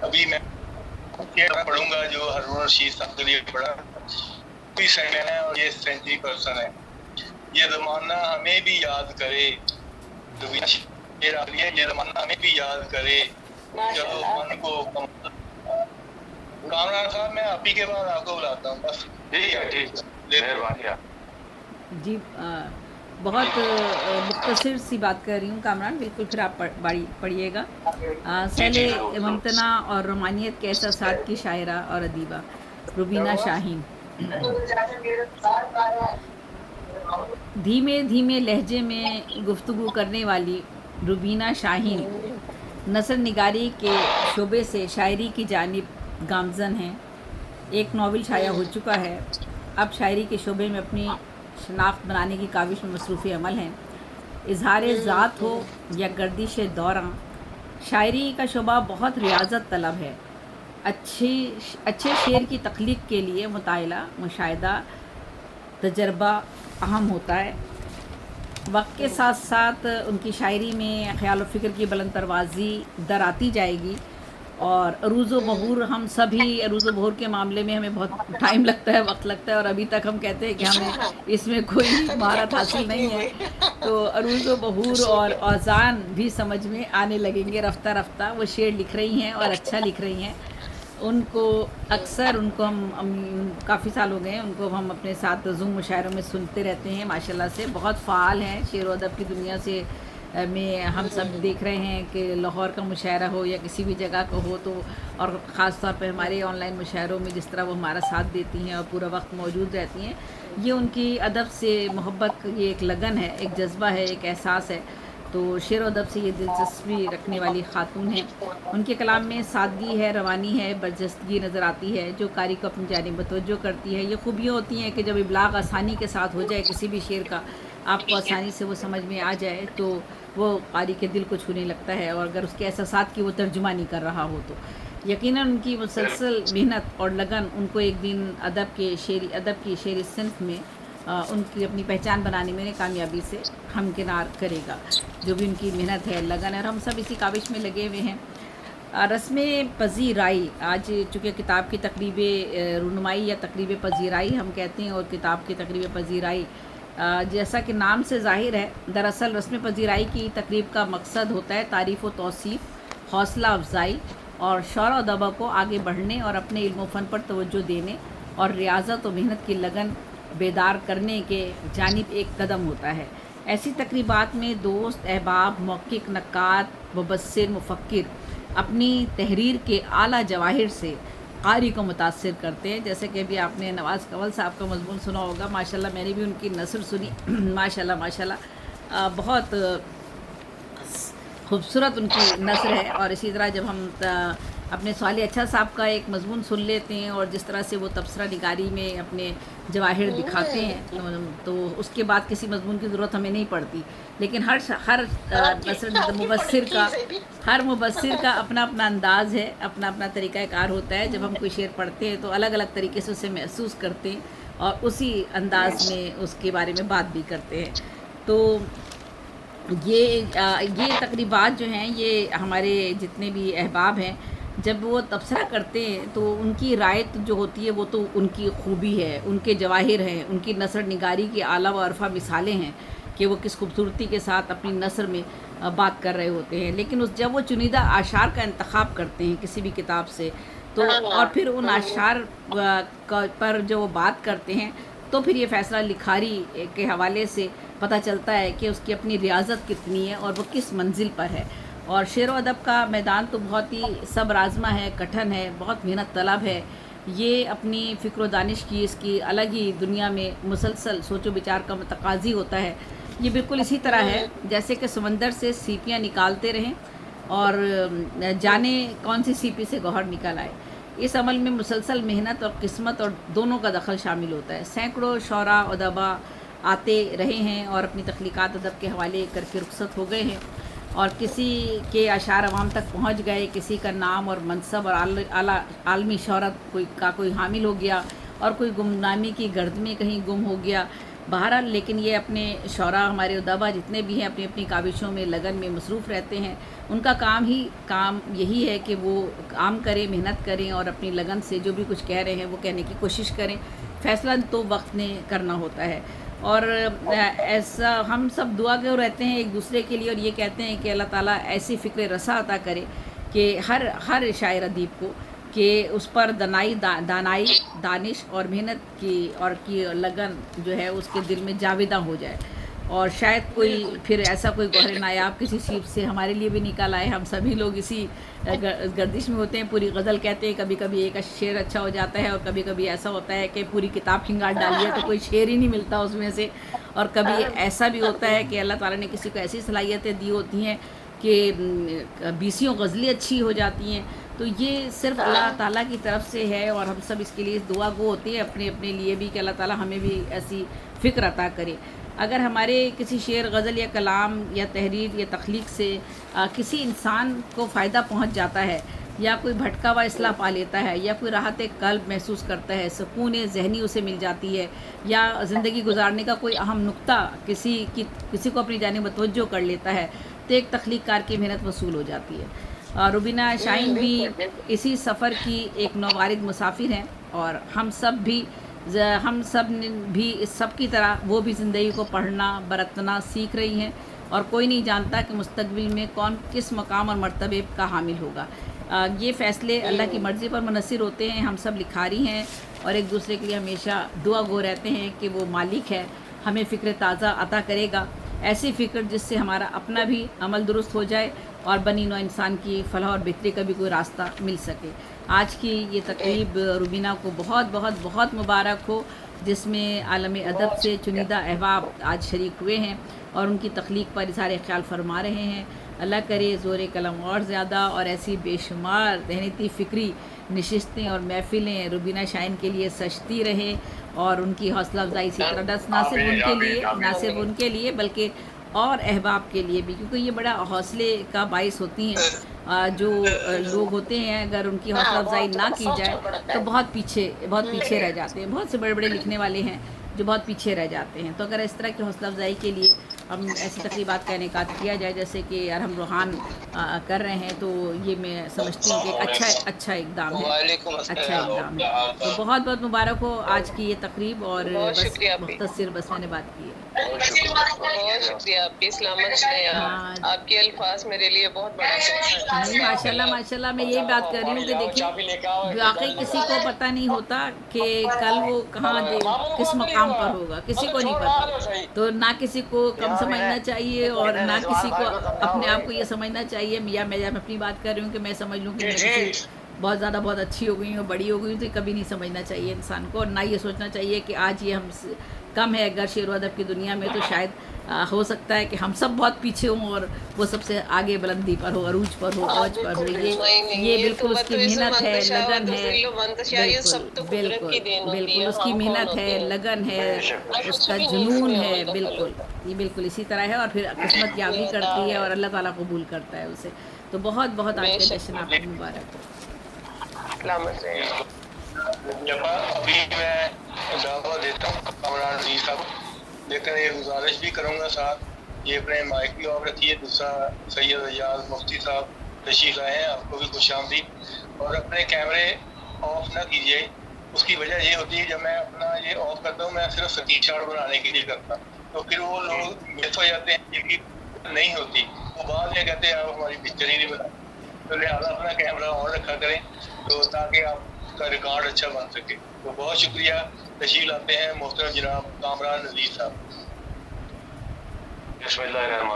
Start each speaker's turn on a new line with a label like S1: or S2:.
S1: अभी मैं पढ़ूंगा जो हारून रशीद साहब के लिए पढ़ा, भी सेकंड है और ये सेंचुरी पर्सन है। ये ज़माना हमें भी याद करे, ये ज़माना हमें भी याद करे, चलो मन को कामरान साहब मैं आप ही के बाद आपको बुलाता हूँ बस। ठीक है, मेहरबानी।
S2: जी बहुत मुख्तसर सी बात कर रही हूँ कामरान, बिल्कुल फिर आप पढ़िएगा। सैले मुमतना और रोमानियत के एहसासात की शायरा और अदीबा रुबीना शाहीन। धीमे धीमे लहजे में गुफ्तगू करने वाली रुबीना शाहीन नसर निगारी के शोबे से शायरी की जानिब गामजन हैं। एक नावल शाया हो चुका है, अब शायरी के शोबे में अपनी शनाख्त बनाने की काविश में मसरूफ़ अमल हैं। इजहार ज़ात हो या गर्दिश दौरां, शायरी का शोबा बहुत रियाजत तलब है। अच्छे शेर की तख्लीक के लिए मुताला, मुशाहिदा, तजर्बा अहम होता है। वक्त के साथ साथ उनकी शायरी में ख़याल व फ़िक्र की बुलंद परवाज़ी दर आती जाएगी। और अरूज़ व बहूर, हम सभी अरूज़ व बहूर के मामले में हमें बहुत टाइम लगता है, वक्त लगता है, और अभी तक हम कहते हैं कि हमें इसमें कोई महारत हासिल नहीं है। तो अरूज़ व बहूर और औज़ान भी समझ में आने लगेंगे रफ्ता रफ्ता। वो शेर लिख रही हैं और अच्छा लिख रही हैं। उनको अक्सर हम काफ़ी साल हो गए हैं, उनको हम अपने साथ ज़ूम मुशायरों में सुनते रहते हैं। माशाल्लाह से बहुत फ़ाल हैं शेर व अदब की दुनिया से में हम सब देख रहे हैं कि लाहौर का मुशायरा हो या किसी भी जगह का हो, तो और ख़ास तौर पे हमारे ऑनलाइन मुशायरों में जिस तरह वो हमारा साथ देती हैं और पूरा वक्त मौजूद रहती हैं, ये उनकी अदब से मोहब्बत, ये एक लगन है, एक जज्बा है, एक एहसास है। तो शेर व अदब से ये दिलचस्पी रखने वाली खातून हैं। उनके कलाम में सादगी है, रवानी है, बरजस्तगी नज़र आती है जो कारी को अपनी जानिब मुतवज्जो करती है। ये खूबियाँ होती हैं कि जब इब्लाग आसानी के साथ हो जाए किसी भी शेर का, आपको आसानी से वो समझ में आ जाए, तो वो कारी के दिल को छूने लगता है। और अगर उसके एहसासात की वो तर्जुमानी कर रहा हो तो यकीनन उनकी मुसलसल मेहनत और लगन उनको एक दिन अदब की शेरी सिन्फ में उनकी अपनी पहचान बनाने में कामयाबी से हमकिनार करेगा। जो भी उनकी मेहनत है, लगन है, और हम सब इसी काविश में लगे हुए हैं। रस्म पजीराई, आज चूँकि किताब की तकरीब रुनुमाई या तकरीब पजीराई हम कहते हैं, और किताब की तकरीब पजीराई जैसा कि नाम से ज़ाहिर है, दरअसल रस्म पजीराई की तकरीब का मकसद होता है तारीफ़ व तौसीफ़, हौसला अफजाई और शौर व दबा को आगे बढ़ने और अपने इल्म फ़न पर तवज्जो देने और रियाजत व मेहनत की लगन बेदार करने के जानिब एक कदम होता है। ऐसी तकरीबात में दोस्त, अहबाब, मौक़िक़, नक्काद, मुबस्सिर, मुफ़क्किर अपनी तहरीर के आला जवाहिर से कारी को मुतासिर करते हैं। जैसे कि अभी आपने नवाज़ कंवल साहब का मज़मून सुना होगा, माशाल्लाह मैंने भी उनकी नसर सुनी। माशाल्लाह माशाल्लाह बहुत खूबसूरत उनकी नसर है। और इसी तरह जब हम अपने सवाली अच्छा साहब का एक मज़मून सुन लेते हैं और जिस तरह से वो तबसरा निगारी में अपने जवाहिर दिखाते हैं, तो उसके बाद किसी मज़मून की ज़रूरत हमें नहीं पड़ती। लेकिन हर मुबस्सिर का अपना अपना अंदाज़ है, अपना अपना तरीक़ाकार होता है। जब हम कोई शेर पढ़ते हैं तो अलग अलग तरीके से उसे महसूस करते हैं और उसी अंदाज़ में उसके बारे में बात भी करते हैं। तो ये तकरीबात जो हैं, ये हमारे जितने भी अहबाब हैं, जब वो तबसरा करते हैं तो उनकी रायत जो होती है वो तो उनकी खूबी है, उनके जवाहिर हैं, उनकी नसर निगारी की आला व अरफा मिसालें हैं कि वो किस खूबसूरती के साथ अपनी नसर में बात कर रहे होते हैं। लेकिन जब वो चुनिंदा आशार का इंतखाब करते हैं किसी भी किताब से, तो और फिर उन आशार पर जो वो बात करते हैं, तो फिर ये फ़ैसला लिखारी के हवाले से पता चलता है कि उसकी अपनी रियाजत कितनी है और वो किस मंजिल पर है। और शेर व अदब का मैदान तो बहुत ही सब्र आज़मा है, कठिन है, बहुत मेहनत तलब है। ये अपनी फ़िक्र व दानिश की इसकी अलग ही दुनिया में मुसलसल सोचो विचार का तकाज़ी होता है। ये बिल्कुल इसी तरह है जैसे कि समंदर से सीपियाँ निकालते रहें और जाने कौन सी सीपी से गौहर निकल आए। इस अमल में मुसलसल मेहनत और किस्मत और दोनों का दखल शामिल होता है। सैकड़ों शौरा अदबा आते रहे हैं और अपनी तख्लीक़ात अदब के हवाले करके रुखसत हो गए हैं, और किसी के अशार अवाम तक पहुँच गए, किसी का नाम और मनसब और आलमी शहरत कोई हामिल हो गया, और कोई गुमनामी की गर्द में कहीं गुम हो गया। بہرحال لیکن یہ اپنے شعراء ہمارے ادبا جتنے بھی ہیں اپنی اپنی کاوشوں میں لگن میں مصروف رہتے ہیں. ان کا کام یہی ہے کہ وہ کام کریں، محنت کریں اور اپنی لگن سے جو بھی کچھ کہہ رہے ہیں وہ کہنے کی کوشش کریں. فیصلہ تو وقت نے کرنا ہوتا ہے. اور ایسا ہم سب دعا گو رہتے ہیں ایک دوسرے کے لیے اور یہ کہتے ہیں کہ اللہ تعالیٰ ایسی فکر رسا عطا کرے کہ ہر شاعر ادیب کو کہ اس پر دانائی، دانش اور محنت کی لگن جو ہے اس کے دل میں جاویدہ ہو جائے. اور شاید کوئی پھر ایسا کوئی گوہر نایاب کسی چیز سے ہمارے لیے بھی نکل آئے. ہم سبھی لوگ اسی گردش میں ہوتے ہیں. پوری غزل کہتے ہیں، کبھی کبھی ایک شعر اچھا ہو جاتا ہے اور کبھی کبھی ایسا ہوتا ہے کہ پوری کتاب کھنگال ڈالی ہے تو کوئی شعر ہی نہیں ملتا اس میں سے. اور کبھی ایسا بھی ہوتا ہے کہ اللہ تعالیٰ نے کسی کو ایسی صلاحیتیں دی ہوتی ہیں کہ 20 غزلیں اچھی ہو جاتی ہیں. تو یہ صرف اللہ تعالیٰ کی طرف سے ہے اور ہم سب اس کے لیے دعا گو ہوتے ہیں اپنے لیے بھی کہ اللہ تعالیٰ ہمیں بھی ایسی فکر عطا کرے. اگر ہمارے کسی شعر، غزل یا کلام یا تحریر یا تخلیق سے کسی انسان کو فائدہ پہنچ جاتا ہے یا کوئی بھٹکا ہوا اصلاح پا لیتا ہے یا کوئی راحت قلب محسوس کرتا ہے، سکون ذہنی اسے مل جاتی ہے یا زندگی گزارنے کا کوئی اہم نقطہ کسی کو اپنی جانب متوجہ کر لیتا ہے تو ایک تخلیق کار کی محنت وصول ہو جاتی ہے. روبینہ شاہین بھی اسی سفر کی ایک نوارد مسافر ہیں اور ہم سب بھی اس سب کی طرح وہ بھی زندگی کو پڑھنا، برتنا سیکھ رہی ہیں اور کوئی نہیں جانتا کہ مستقبل میں کون کس مقام اور مرتبے کا حامل ہوگا. یہ فیصلے اللہ کی مرضی پر منحصر ہوتے ہیں. ہم سب لکھاری ہیں اور ایک دوسرے کے لیے ہمیشہ دعا گو رہتے ہیں کہ وہ مالک ہے، ہمیں فکر تازہ عطا کرے گا، ایسی فکر جس سے ہمارا اپنا بھی عمل درست ہو جائے اور بنی نوع انسان کی فلاح اور بہتری کا بھی کوئی راستہ مل سکے. آج کی یہ تقریب روبینہ کو بہت بہت بہت مبارک ہو، جس میں عالم ادب سے چنیدہ احباب آج شریک ہوئے ہیں اور ان کی تخلیق پر اظہار خیال فرما رہے ہیں. اللہ کرے زور قلم اور زیادہ اور ایسی بے شمار ذہنیتی فکری نشستیں اور محفلیں روبینہ شاہین کے لیے سجتی رہیں اور ان کی حوصلہ افزائی اسی طرح نہ صرف ان کے لیے بلکہ اور احباب کے لیے بھی، کیونکہ یہ بڑا حوصلے کا باعث ہوتی ہیں. جو لوگ ہوتے ہیں اگر ان کی حوصلہ افزائی نہ کی جائے تو بہت پیچھے رہ جاتے ہیں. بہت سے بڑے بڑے لکھنے والے ہیں جو بہت پیچھے رہ جاتے ہیں. تو اگر اس طرح کی حوصلہ افزائی کے لیے ہم ایسی تقریبات کا انعقاد کیا جائے جیسے کہ ارحم روحان کر رہے ہیں تو یہ میں سمجھتی ہوں کہ اچھا اقدام ہے. تو بہت بہت مبارک ہو آج کی یہ تقریب. اور بس مختصر بس میں نے بات کی ہے.
S3: بہت شکریہ آپ کی. سلامت رہیں آپ کے الفاظ میرے لیے بہت بڑا
S2: نہیں ماشاء اللہ میں یہی بات کر رہی ہوں کہ دیکھیں واقعی کسی کو پتہ نہیں ہوتا کہ کل وہ کہاں کس مقام پر ہوگا، کسی کو نہیں پتہ. تو نہ کسی کو کم سمجھنا چاہیے اور نہ کسی کو اپنے آپ کو یہ سمجھنا چاہیے یا میں جب اپنی بات کر رہی ہوں کہ میں سمجھ لوں کہ میں کسی بہت اچھی ہو گئی ہوں، بڑی ہو گئی ہوں، تو کبھی نہیں سمجھنا چاہیے انسان کو. اور نہ یہ سوچنا چاہیے کہ آج یہ ہم کم ہے اگر شعر و ادب کی دنیا میں، تو شاید ہو سکتا ہے کہ ہم سب بہت پیچھے ہوں اور وہ سب سے آگے بلندی پر ہو، عروج پر ہو، اوج پر ہو. یہ بالکل اس کی محنت ہے، لگن ہے. بالکل اس کی محنت ہے، لگن ہے، اس کا جنون ہے. بالکل اسی طرح ہے اور پھر قسمت یابی کرتی ہے اور اللہ تعالیٰ قبول کرتا ہے اسے. تو بہت آج کے جشن آپ کو مبارک ہو.
S1: ابھی میں دعویٰ دیتا ہوں کامران عزیز صاحب، لیکن یہ گزارش بھی کروں گا ساتھ یہ اپنے مائک بھی آف رکھیے. دوسرا سید ایاز مفتی صاحب تشریف لائے ہیں، آپ کو بھی خوش آمدید. اور اپنے کیمرے آف نہ کیجیے. اس کی وجہ یہ ہوتی ہے جب میں اپنا یہ آف کرتا ہوں میں صرف سکرین شاٹ بنانے کے لیے کرتا ہوں، تو پھر وہ لوگ مس ہو جاتے ہیں جن کی نہیں ہوتی، وہ بعد میں کہتے ہیں آپ ہماری پکچر ہی نہیں بنائی. تو لہٰذا اپنا کیمرہ آن رکھا کریں تو تاکہ آپ کا ریکارڈ اچھا بن سکے. تو بہت شکریہ. تشریف لاتے ہیں محترم جناب کامران عزیز صاحب. بسم اللہ الرحمن